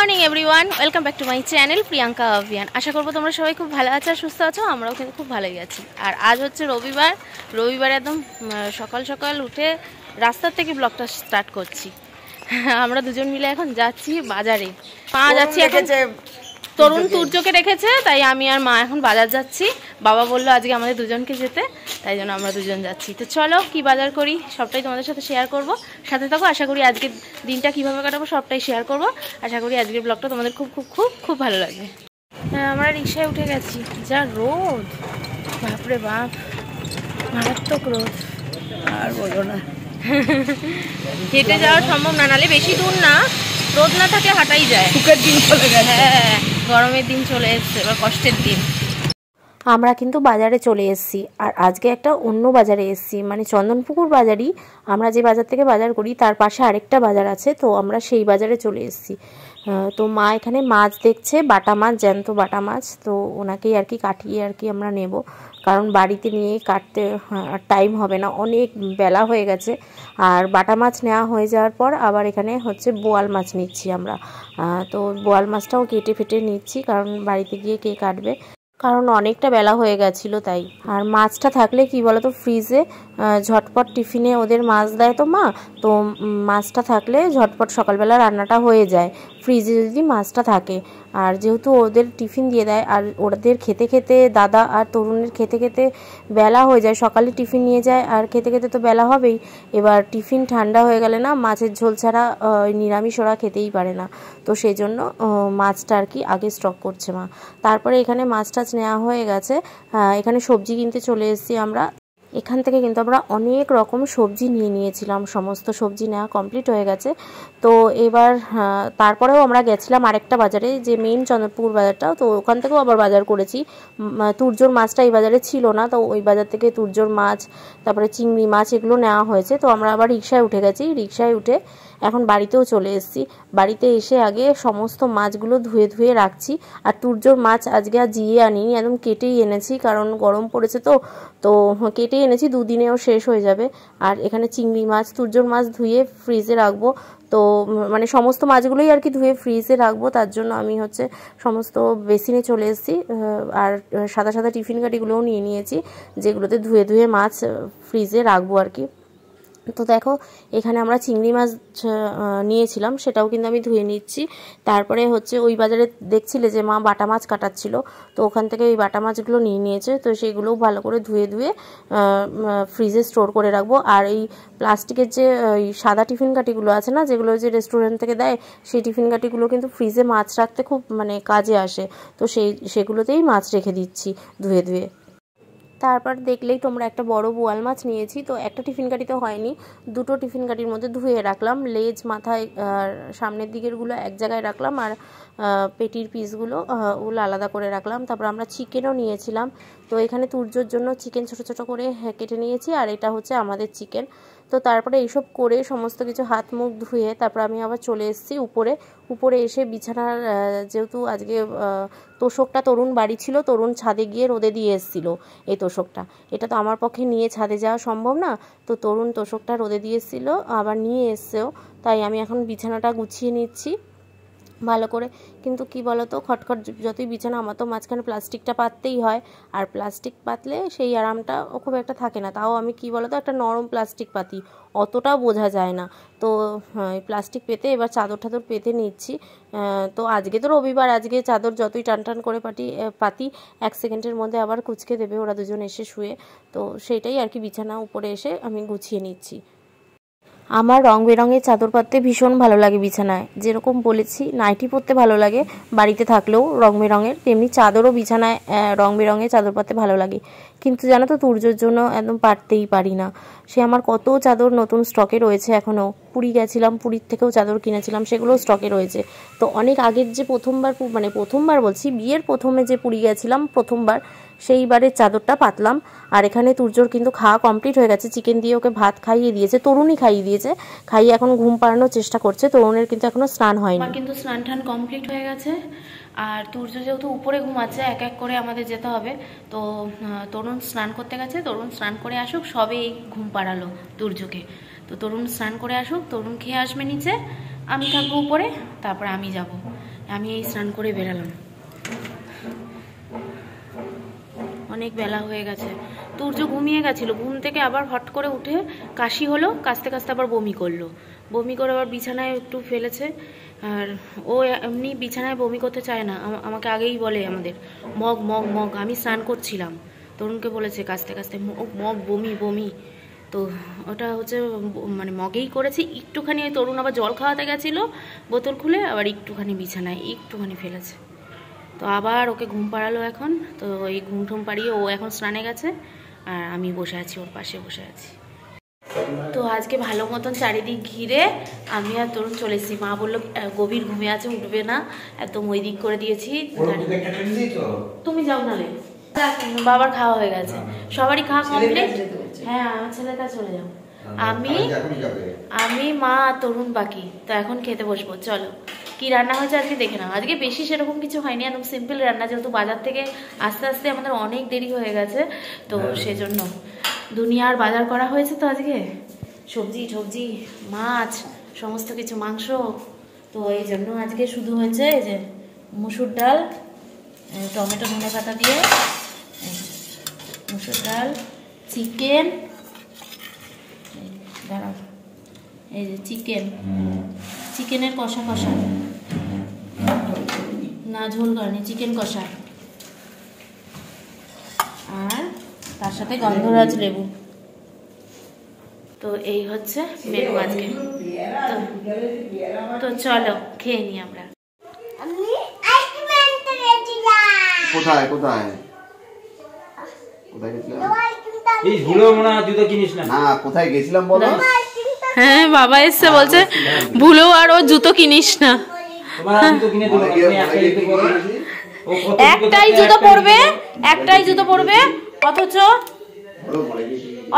Morning everyone, welcome back to my channel Priyanka Abhiyan. আশা করবো তোমরা সবাই খুব ভালো আছো আর সুস্থ আছো। আমরাও কিন্তু খুব ভালোই আছি। আর আজ হচ্ছে রবিবার একদম সকাল সকাল উঠে রাস্তার থেকে ব্লগটা স্টার্ট করছি। আমরা দুজন মিলে এখন যাচ্ছি বাজারে। যাচ্ছি এখন, তরুণ তুর্যকে রেখেছে, তাই আমি আর মা এখন বাজার যাচ্ছি। বাবা বললো আজকে আমাদের দুজনকে যেতে, তাই জন্য আমরা দুজন যাচ্ছি। তো চলো কি বাজার করি সবটাই তোমাদের সাথে শেয়ার করব, সাথে থাকো। আশা করি আজকের দিনটা কিভাবে কাটাবো সবটাই শেয়ার করব। আশা করি আজকের ব্লগটা তোমাদের খুব খুব খুব খুব ভালো লাগবে। আমরা রিক্সায় উঠে গেছি। যা রোদ, বাপরে বাপ, মারাত্মক রোদ। আর বলো না, হেঁটে যাওয়া সম্ভব না, নালে বেশি দূর না, রোদ না থাকে হাঁটাই যায়। শীতের দিন চলে গেছে, হ্যাঁ গরমের দিন চলে এসছে, এবার কষ্টের দিন। আমরা কিন্তু বাজারে চলে এসেছি, আর আজকে একটা অন্য বাজারে এসেছি, মানে চন্দনপুকুর বাজারই। আমরা যে বাজার থেকে বাজার করি তার পাশে আরেকটা বাজার আছে, তো আমরা সেই বাজারে চলে এসেছি। তো মা এখানে মাছ দেখছে, বাটা মাছ, জ্যান্ত বাটা মাছ। তো ওনাকেই আর কি কাটিয়ে আর কি আমরা নেব, কারণ বাড়িতে নিয়ে কাটতে টাইম হবে না, অনেক বেলা হয়ে গেছে। আর বাটা মাছ নেওয়া হয়ে যাওয়ার পর আবার এখানে হচ্ছে বোয়াল মাছ নিচ্ছি আমরা। তো বোয়াল মাছটাও কেটে ফেটে নিচ্ছি, কারণ বাড়িতে গিয়ে কে কাটবে, কারণ অনেকটা বেলা হয়ে গেছিলো তাই। আর মাছটা থাকলে কি বলতো, ফ্রিজে ঝটপট টিফিনে ওদের মাছ দেয় তো মা, তো মাছটা থাকলে ঝটপট সকালবেলা রান্নাটা হয়ে যায় ফ্রিজে যদি মাছটা থাকে। আর যেহেতু ওদের টিফিন দিয়ে দেয়, আর ওদের খেতে খেতে, দাদা আর তরুণের খেতে খেতে বেলা হয়ে যায়। সকালে টিফিন নিয়ে যায় আর খেতে খেতে তো বেলা হবেই। এবার টিফিন ঠান্ডা হয়ে গেলে না, মাছের ঝোল ছাড়া নিরামিষ ওরা খেতেই পারে না। তো সেই জন্য মাছটা আর কি আগে স্টক করছে মা। তারপরে এখানে মাছ টাছ নেওয়া হয়ে গেছে। এখানে সবজি কিনতে চলে এসেছি আমরা। এখান থেকে কিন্তু আমরা অনেক রকম সবজি নিয়ে নিয়েছিলাম, সমস্ত সবজি নেওয়া কমপ্লিট হয়ে গেছে। তো এবার তারপরেও আমরা গেছিলাম আরেকটা বাজারে, যে মেইন চন্দ্রপুর বাজারটা, তো ওখান থেকেও আবার বাজার করেছি। তুর্যর মাছটা এই বাজারে ছিল না, তো ওই বাজার থেকে তুর্যর মাছ, তারপরে চিংড়ি মাছ, এগুলো নেওয়া হয়েছে। তো আমরা আবার রিক্সায় উঠে গেছি, রিক্সায় উঠে এখন বাড়িতেও চলে এসেছি। বাড়িতে এসে আগে সমস্ত মাছগুলো ধুয়ে ধুয়ে রাখছি। আর তুর্যর মাছ আজকে আর জিয়ে আনিনি, একদম কেটেই এনেছি, কারণ গরম পড়েছে তো কেটেই এনেছি, দুদিনেও শেষ হয়ে যাবে। আর এখানে চিংড়ি মাছ, তুর্যর মাছ ধুয়ে ফ্রিজে রাখবো। তো মানে সমস্ত মাছগুলোই আর কি ধুয়ে ফ্রিজে রাখবো, তার জন্য আমি হচ্ছে সমস্ত বেসিনে চলে এসেছি। আর সাদা সাদা টিফিন কাঠিগুলোও নিয়ে নিয়েছি, যেগুলোতে ধুয়ে ধুয়ে মাছ ফ্রিজে রাখবো আর কি। তো দেখো এখানে আমরা চিংড়ি মাছ নিয়েছিলাম, সেটাও কিন্তু আমি ধুয়ে নিচ্ছি। তারপরে হচ্ছে ওই বাজারে দেখছিলে যে মা বাটা মাছ কাটাচ্ছিল, তো ওখান থেকে ওই বাটা মাছগুলো নিয়ে নিয়েছে, তো সেগুলোও ভালো করে ধুয়ে ধুয়ে ফ্রিজে স্টোর করে রাখবো। আর এই প্লাস্টিকের যে ওই সাদা টিফিন কাঠিগুলো আছে না, যেগুলো যে রেস্টুরেন্ট থেকে দেয়, সেই টিফিন কাঠিগুলো কিন্তু ফ্রিজে মাছ রাখতে খুব মানে কাজে আসে। তো সেগুলোতেই মাছ রেখে দিচ্ছি ধুয়ে ধুয়ে। তারপর দেখলেই তোমরা একটা বড় বোয়াল মাছ নিয়েছি, তো একটা টিফিন কাঠিতে হয়নি, দুটো টিফিন কাঠির মধ্যে ধুয়ে রাখলাম। লেজ, মাথায় আর সামনের দিকেরগুলো এক জায়গায় রাখলাম, আর পেটির পিসগুলো ওগুলো আলাদা করে রাখলাম। তারপর আমরা চিকেনও নিয়েছিলাম, তো এখানে তুর্যর জন্য চিকেন ছোট ছোট করে কেটে নিয়েছি, আর এটা হচ্ছে আমাদের চিকেন। তো তারপরে এইসব করে সমস্ত কিছু হাত মুখ ধুয়ে তারপর আমি আবার চলে এসেছি উপরে এসে বিছানার, যেহেতু আজকে তোষকটা তরুণ বাড়ি ছিল, তরুণ ছাদে গিয়ে রোদে দিয়ে এসেছিলো এই তোষকটা। এটা তো আমার পক্ষে নিয়ে ছাদে যাওয়া সম্ভব না, তো তরুণ তোষকটা রোদে দিয়ে এসেছিলো, আবার নিয়ে এসছেও, তাই আমি এখন বিছানাটা গুছিয়ে নিচ্ছি ভালো করে। কিন্তু কি বলতো, খটখট যতই বিছানা, আমার তো মাঝখানে প্লাস্টিকটা পাততেই হয়, আর প্লাস্টিক পাতলে সেই আরামটা খুব একটা থাকে না। তাও আমি কি বলতো একটা নরম প্লাস্টিক পাতি, অতটাও বোঝা যায় না। তো প্লাস্টিক পেতে এবার চাদর টাদর পেতে নিচ্ছি। তো আজকে তো রবিবার, আজকে চাদর যতই টান টান করে পাতি 1 সেকেন্ডের মধ্যে আবার কুচকে দেবে ওরা দুজন এসে শুয়ে। তো সেইটাই আর কি, বিছানা উপরে এসে আমি গুছিয়ে নিচ্ছি। আমার রং বেরঙের চাদর পাততে ভীষণ ভালো লাগে বিছানায়, যেরকম বলেছি নাইটি পরতে ভালো লাগে বাড়িতে থাকলেও রং বেরঙের, তেমনি চাদরও বিছানায় রং বেরঙের চাদর পাততে ভালো লাগে। কিন্তু জানো তো, তুর্যর জন্য একদম পারতেই পারি না। সে আমার কত চাদর নতুন স্টকে রয়েছে এখনও। পুরী গেছিলাম, পুরীর থেকেও চাদর কিনেছিলাম, সেগুলোও স্টকে রয়েছে। তো অনেক আগের যে প্রথমবার বলছি, বিয়ের প্রথমে যে পুরী গেছিলাম প্রথমবার, সেইবারের চাদরটা পাতলাম। আর এখানে তুর্যর কিন্তু খাওয়া কমপ্লিট হয়ে গেছে, চিকেন দিয়ে ওকে ভাত খাইয়ে দিয়েছে, তরুণই খাইয়ে দিয়েছে, খাইয়ে এখন ঘুম পাড়ানোর চেষ্টা করছে। তরুণের কিন্তু এখনো স্নান হয়নি, আমার কিন্তু স্নান টান কমপ্লিট হয়ে গেছে। আর তুর্য যেহেতু উপরে ঘুমাচ্ছে, এক এক করে আমাদের যেতে হবে। তো তরুণ স্নান করতে গেছে, তরুণ স্নান করে আসুক, সবেই ঘুম পাড়ালো তুর্যকে। তো তরুণ স্নান করে আসুক, তরুণ খেয়ে আসবে নিচে, আমি থাকবো উপরে, তারপরে আমি যাব। আমি এই স্নান করে বেরালাম, অনেক বেলা হয়ে গেছে। তুর্য ঘুমিয়ে গেছিলো, ঘুম থেকে আবার হট করে উঠে কাশি হলো, কাশতে কাশতে আবার বমি করলো, বমি করে আবার বিছানায় একটু ফেলেছে। আর ও এমনি বিছানায় বমি করতে চায় না, আমাকে আগেই বলে আমাদের মগ মগ মগ। আমি স্নান করছিলাম, তরুণকে বলেছে কাশতে কাশতে মগ বমি বমি, তো ওটা হচ্ছে মানে মগেই করেছি একটুখানি। তরুণ আবার জল খাওয়াতে গেছিলো, বোতল খুলে আবার একটুখানি বিছানায় একটুখানি ফেলেছে। তো আবার ওকে ঘুম পাড়ালো এখন, তো এই ঘুম ঠুম পাড়িয়ে ও এখন স্নানে গেছে, আর আমি বসে আছি ওর পাশে বসে আছি। তো আজকে ভালো মতন চারিদিক ঘিরে আমি আর তরুণ চলে এসেছি। মা বললো গভীর ঘুমিয়ে আছে, উঠবে না, একদম ওই দিক করে দিয়েছি। তুমি যাও নালে, বাবার খাওয়া হয়ে গেছে, সবারই খাওয়া কমপ্লিট। হ্যাঁ আমার ছেলেটা চলে যাও, আমি মা তরুণ বাকি। তো এখন খেতে বসবো, চলো। কি রান্না হয়েছে আজকে দেখে নাও। আজকে বেশি সেরকম কিছু হয়নি, একদম সিম্পল রান্না, যেহেতু বাজার থেকে আস্তে আস্তে আমাদের অনেক দেরি হয়ে গেছে, তো সেজন্য দুনিয়ার বাজার করা হয়েছে। তো আজকে সবজি টবজি মাছ সমস্ত কিছু, মাংস, তো এই জন্য আজকে শুধু হয়েছে এই যে মুসুর ডাল, টমেটো ধনে পাতা দিয়ে মুসুর ডাল, চিকেন, দাঁড়াও এই যে চিকেনের কষা কষা, না ঝোল করেনি, চিকেন কষা, আর তার সাথে গন্ধরাজ লেবু। তো এই হচ্ছে মেনু আজকে। তো চলো খেয়ে নি আমরা। কোথায় কোথায় এই ভুলো মনে হয় জুতো কিনিস না। না কোথায় গেছিলাম বলো? হ্যাঁ বাবা এসে বলছে ভুলো আর ও জুতো কিনিস না। তোমার জুতো কিনে দেবো, তুমি একটাই জুতো পরবে, একটাই জুতো পরবে,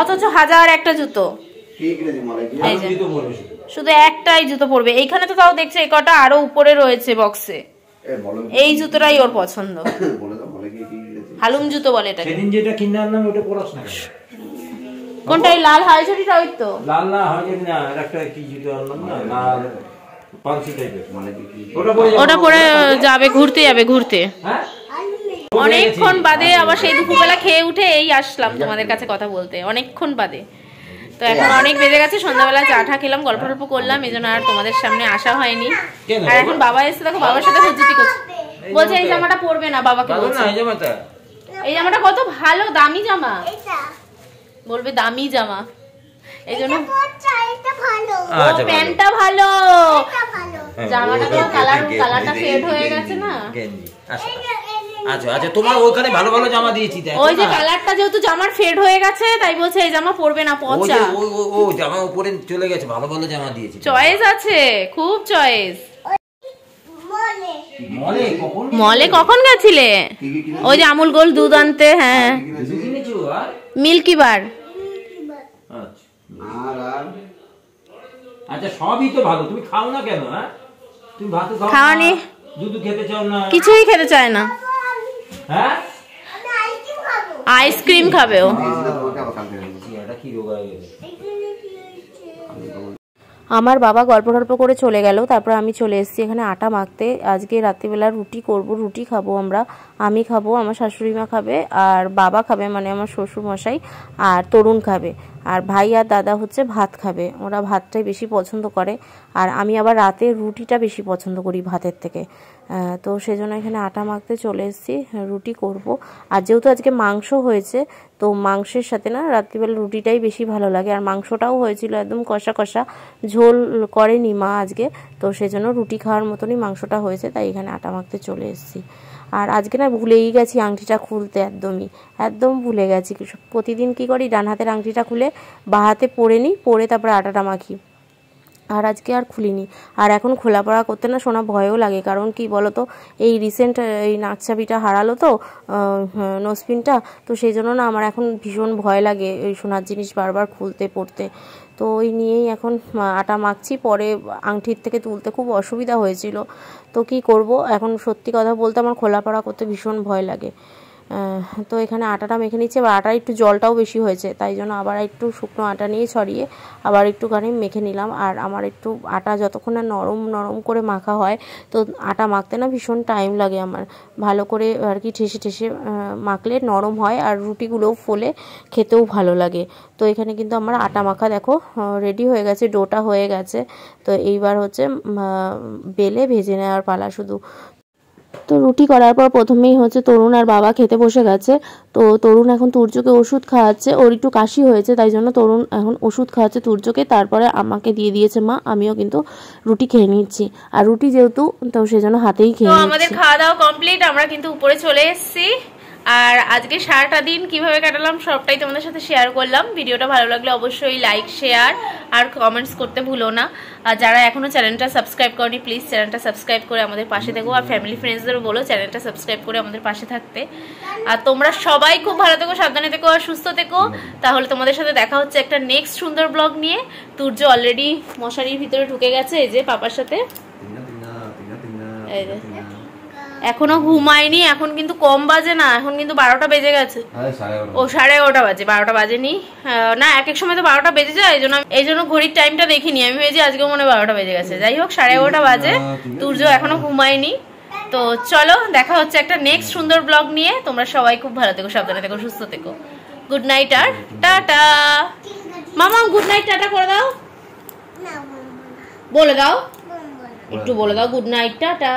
অথচ হাজার একটা জুতো, শুধু একটাই জুতো পরবে। এইখানে তো তাও দেখছে এই কটা আরো উপরে রয়েছে বক্সে, এই জুতোটাই ওর পছন্দ। হালুম জুতো বলে এটা। সেদিন যেটা কিনে আনলাম ওটা পরাস না। কোনটা? এই লাল হাইজরিটা? ওই তো লাল না হাইজরি না, একটা কি জুতো আনলাম না, লাল পালসি টাইপের, মানে ওটা পরে যাবে ঘুরতে, যাবে ঘুরতে। হ্যাঁ অনেকক্ষণ বাদে আবার সেই দুপুরবেলা খেয়ে উঠে এই আসলাম তোমাদের কাছে কথা বলতে, অনেকক্ষণ বাদে। তো এখন অনেক বেজে গেছে, সন্ধ্যাবেলা চা ঠা খেলাম, গল্প টল্প করলাম, এই জন্য আর তোমাদের সামনে আসা হয়নি। আর এখন বাবা এসে দেখো বাবার সাথে হুজ্জুতি করছে, বলছে এই জামাটা পরবে না, বাবাকে বলছে এই জামাটা কত ভালো দামি জামা, বলবে দামি জামা, এই জন্য প্যান্টটা ভালো, জামাটা তো কালারটা ফেড হয়ে গেছে না। আচ্ছা আচ্ছা, তোমার ওখানে ভালো ভালো জামা দিয়েছি, ওই যে কালারটা যেহেতু জামার ফেড হয়ে গেছে তাই বলছে এই জামা পরবে না, পচা। ও জামা উপরে চলে গেছে, ভালো ভালো জামা দিয়েছি, চয়েস আছে, খুব চয়েস। মলে কখন গেছিলে? ওই যে আমুল গোল্ড দুধ আনতে। হ্যাঁ মিল্কি বার। আচ্ছা সবই তো ভালো, তুমি খাও না কেন? হ্যাঁ তুমি ভাত খাও খাওনি, দুধ খেতে চাও না, কিছুই খেতে চায় না। হ্যাঁ আইসক্রিম খাবে ও। আমার বাবা গল্প টল্প করে চলে গেল, তারপর আমি চলে এসেছি এখানে আটা মাখতে। আজকে রাত্রিবেলা রুটি করব, রুটি খাবো আমরা, আমি খাবো, আমার শাশুড়ি মা খাবে, আর বাবা খাবে মানে আমার শ্বশুর মশাই, আর তরুণ খাবে, আর ভাই আর দাদা হচ্ছে ভাত খাবে, ওরা ভাতটাই বেশি পছন্দ করে, আর আমি আবার রাতে রুটিটা বেশি পছন্দ করি ভাতের থেকে। তো সেজন্য এখানে আটা মাখতে চলে এসেছি, রুটি করব। আর যেহেতু আজকে মাংস হয়েছে, তো মাংসের সাথে না রাত্রিবেলা রুটিটাই বেশি ভালো লাগে, আর মাংসটাও হয়েছিল একদম কষা কষা, ঝোল করেনি মা আজকে, তো সেজন্য রুটি খাওয়ার মতনই মাংসটা হয়েছে, তাই এখানে আটা মাখতে চলে এসেছি। আর আজকে না ভুলেই গেছি আংটিটা খুলতে, একদম ভুলে গেছি। প্রতিদিন কি করি, ডান হাতের আংটিটা খুলে বাঁ হাতে পরে নিই, পরে তারপরে আটাটা মাখি, আর আজকে আর খুলিনি। আর এখন খোলা পড়া করতে না শোনা ভয়ও লাগে, কারণ কি বলতো এই রিসেন্ট এই নাকচাবিটা হারালো তো, নোজপিনটা, তো সেই জন্য না আমার এখন ভীষণ ভয় লাগে এই সোনার জিনিস বারবার খুলতে পড়তে। তো ওই নিয়েই এখন আটা মাখছি, পরে আংটির থেকে তুলতে খুব অসুবিধা হয়েছিল। তো কি করব এখন, সত্যি কথা বলতে আমার খোলা পড়া করতে ভীষণ ভয় লাগে। তো এখানে আটাটা মেখে নিচ্ছে, বা আটার একটু জলটাও বেশি হয়েছে, তাই জন্য আবার একটু শুকনো আটা নিয়ে ছড়িয়ে আবার একটুখানি মেখে নিলাম। আর আমার একটু আটা যতক্ষণ না নরম নরম করে মাখা হয়, তো আটা মাখতে না ভীষণ টাইম লাগে আমার, ভালো করে আর কি ঠেসে ঠেসে মাখলে নরম হয় আর রুটিগুলোও ফোলে, খেতেও ভালো লাগে। তো এখানে কিন্তু আমার আটা মাখা দেখো রেডি হয়ে গেছে, ডোটা হয়ে গেছে। তো এইবার হচ্ছে বেলে ভেজে নেওয়ার পালা শুধু। তো রুটি করার পর প্রথমেই হচ্ছে তরুণ আর বাবা খেতে বসে গেছে। তো তরুণ এখন তুর্যকে ওষুধ খাওয়াচ্ছে, ওর একটু কাশি হয়েছে, তাই জন্য তরুণ এখন ওষুধ খাওয়াচ্ছে তুর্যকে, তারপরে আমাকে দিয়ে দিয়েছে মা, আমিও কিন্তু রুটি খেয়ে নিচ্ছি। আর রুটি যেহেতু, তো সেজন্য হাতেই খেয়ে নিচ্ছি। আমাদের খাওয়া দাওয়া কমপ্লিট, আমরা কিন্তু উপরে চলে এসেছি। আর আজকে সারাটা দিন কিভাবে কাটালাম সবটাই তোমাদের সাথে শেয়ার করলাম। ভিডিওটা ভালো লাগলে অবশ্যই লাইক, শেয়ার আর কমেন্টস করতে ভুলো না। আর যারা এখনো চ্যানেলটা সাবস্ক্রাইব করনি, প্লিজ চ্যানেলটা সাবস্ক্রাইব করে আমাদের পাশে থেকো। আর ফ্যামিলি ফ্রেন্ডসদেরও বলো চ্যানেলটা সাবস্ক্রাইব করে আমাদের পাশে থাকতে। আর তোমরা সবাই খুব ভালো থেকো, সাবধানে থেকো আর সুস্থ থেকো। তাহলে তোমাদের সাথে দেখা হচ্ছে একটা নেক্সট সুন্দর ব্লগ নিয়ে। তুর্য অলরেডি মশারির ভিতরে ঢুকে গেছে, এই যে পাপার সাথে, এখনো ঘুমায়নি। এখন কিন্তু কম বাজে না, এখন কিন্তু 12টা বেজে গেছে। ও 11:30 বাজে, 12টা বাজেনি না, এক এক সময় তো 12টা বেজে যায়, এই জন্য ঘড়ির টাইমটা দেখিনি আমি, ভেবেছি আজকে মনে হয় 12টা বেজে গেছে। যাই হোক 11:30 বাজে, তুর্য এখনো ঘুমায়নি। তো চলো দেখা হচ্ছে একটা নেক্সট সুন্দর ব্লগ নিয়ে। তোমরা সবাই খুব ভালো থেকো, সাবধানে থেকো, সুস্থ থেকো। গুড নাইট আর টাটা। মামা গুড নাইট টাটা করে দাও, বলে দাও, একটু বলে দাও গুড নাইট টাটা।